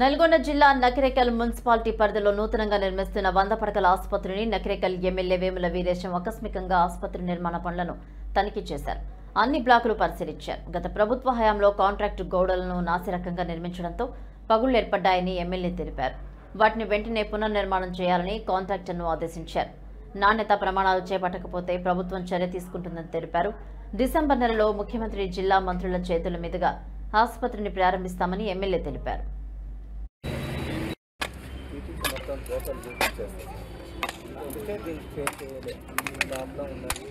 నల్గొండ జిల్లా నకిరేకల్ మున్సిపాలిటీ పరిధిలో నూతనంగా నిర్మిస్తున్న 100 పడకల ఆసుపత్రిని నకిరేకల్ ఎమ్మెల్యే వేముల వీరేశం ఆకస్మికంగా ఆసుపత్రి నిర్మాణ పనులను తనిఖీ చేశారు. అన్ని బ్లాకులు పరిశీలించారు. గత ప్రభుత్వ హయాంలో కాంట్రాక్టు గోడలను నాసిరకంగా నిర్మించడంతో పగుళ్లు ఏర్పడ్డాయని ఎమ్మెల్యే తెలిపారు. వాటిని వెంటనే పునర్నిర్మాణం చేయాలని కాంట్రాక్టర్ను ఆదేశించారు. నాణ్యత ప్రమాణాలు చేపట్టకపోతే ప్రభుత్వం చర్య తీసుకుంటుందని తెలిపారు. డిసెంబర్ నెలలో ముఖ్యమంత్రి జిల్లా మంత్రుల చేతుల మీదుగా ఆసుపత్రిని ప్రారంభిస్తామని ఎమ్మెల్యే తెలిపారు. లోకల్ చూపించేస్తాం అందుకే దీనికి ఫేస్ చేయాలి దాంట్లో ఉండాలి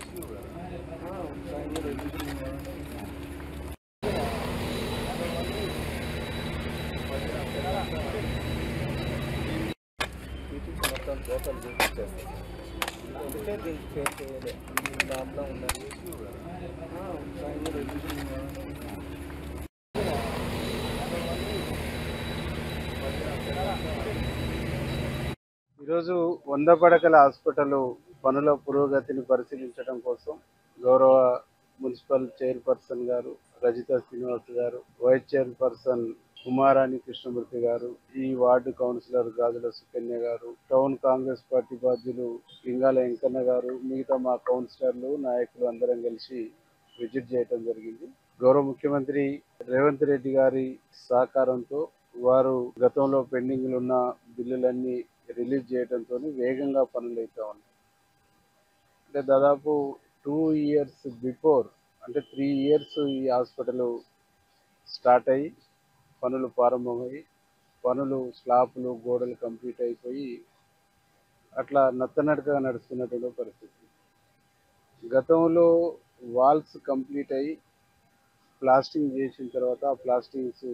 మొత్తం లోకల్ చూపించేస్తాం అందుకే దీనికి ఫేస్ చేయాలి దాంట్లో ఉండాలి ఈరోజు 100 పడకల హాస్పిటల్ పనుల పురోగతిని పరిశీలించడం కోసం గౌరవ మున్సిపల్ చైర్పర్సన్ గారు రజిత శ్రీనివాస్ గారు, వైస్ చైర్పర్సన్ కుమారాణి కృష్ణమూర్తి గారు, ఈ వార్డు కౌన్సిలర్ గాజుల సుకన్య గారు, టౌన్ కాంగ్రెస్ పార్టీ బాధ్యులు లింగాల వెంకన్న గారు, మిగతా మా కౌన్సిలర్లు నాయకులు అందరం కలిసి విజిట్ చేయడం జరిగింది. గౌరవ ముఖ్యమంత్రి రేవంత్ రెడ్డి గారి సహకారంతో వారు గతంలో పెండింగ్లు ఉన్న బిల్లులన్నీ రిలీజ్ చేయడంతో వేగంగా పనులు అవుతా ఉన్నాయి. అంటే దాదాపు 2 years బిఫోర్, అంటే 3 years ఈ హాస్పిటల్ స్టార్ట్ అయ్యి పనులు ప్రారంభమయ్యి పనులు స్లాపులు గోడలు కంప్లీట్ అయిపోయి అట్లా నత్తనడకగా నడుస్తున్నటువంటి పరిస్థితి. గతంలో వాల్స్ కంప్లీట్ అయ్యి ప్లాస్టింగ్ చేసిన తర్వాత ఆ ప్లాస్టింగ్స్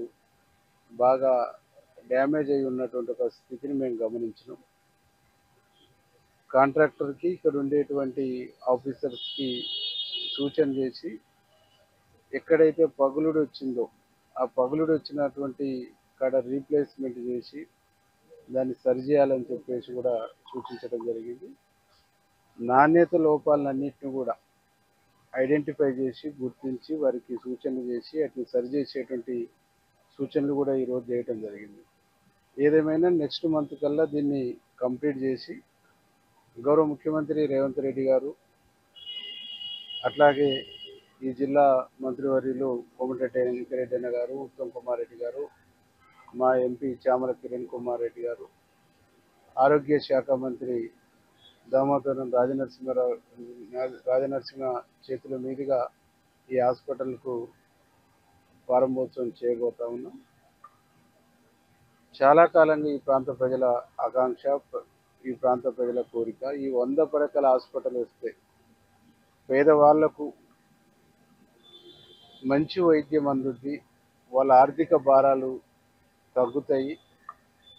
బాగా డ్యామేజ్ అయి ఉన్నటువంటి ఒక స్థితిని మేము గమనించినాం. కాంట్రాక్టర్కి ఇక్కడ ఉండేటువంటి ఆఫీసర్స్కి సూచన చేసి ఎక్కడైతే పగులుడు వచ్చిందో ఆ పగులుడు వచ్చినటువంటి కాడ రీప్లేస్మెంట్ చేసి దాన్ని సరిచేయాలని చెప్పేసి కూడా సూచించడం జరిగింది. నాణ్యత లోపాలన్నింటినీ కూడా ఐడెంటిఫై చేసి గుర్తించి వారికి సూచనలు చేసి వాటిని సరిచేసేటువంటి సూచనలు కూడా ఈరోజు చేయడం జరిగింది. ఏదేమైనా నెక్స్ట్ మంత్ కల్లా దీన్ని కంప్లీట్ చేసి గౌరవ ముఖ్యమంత్రి రేవంత్ రెడ్డి గారు, అట్లాగే ఈ జిల్లా మంత్రివర్యులు కోమటిరెడ్డి వెంకరెడ్డి అన్న గారు, ఉత్తమ్ కుమార్ రెడ్డి గారు, మా ఎంపీ చామల కిరణ్ కుమార్ రెడ్డి గారు, ఆరోగ్య శాఖ మంత్రి దామోదరం రాజనరసింహ చేతుల మీదుగా ఈ హాస్పిటల్కు ప్రారంభోత్సవం చేయబోతా ఉన్నాం. చాలా కాలంగా ఈ ప్రాంత ప్రజల ఆకాంక్ష, ఈ ప్రాంత ప్రజల కోరిక ఈ 100 పడకల హాస్పిటల్ వస్తే పేదవాళ్లకు మంచి వైద్యం అందుద్ది, వాళ్ళ ఆర్థిక భారాలు తగ్గుతాయి.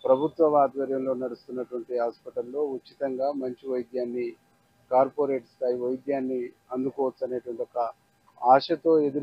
ప్రభుత్వ ఆధ్వర్యంలో నడుస్తున్నటువంటి హాస్పిటల్లో ఉచితంగా మంచి వైద్యాన్ని, కార్పొరేట్ స్థాయి వైద్యాన్ని అందుకోవచ్చు అనేటువంటి ఒక ఆశతో ఎదురు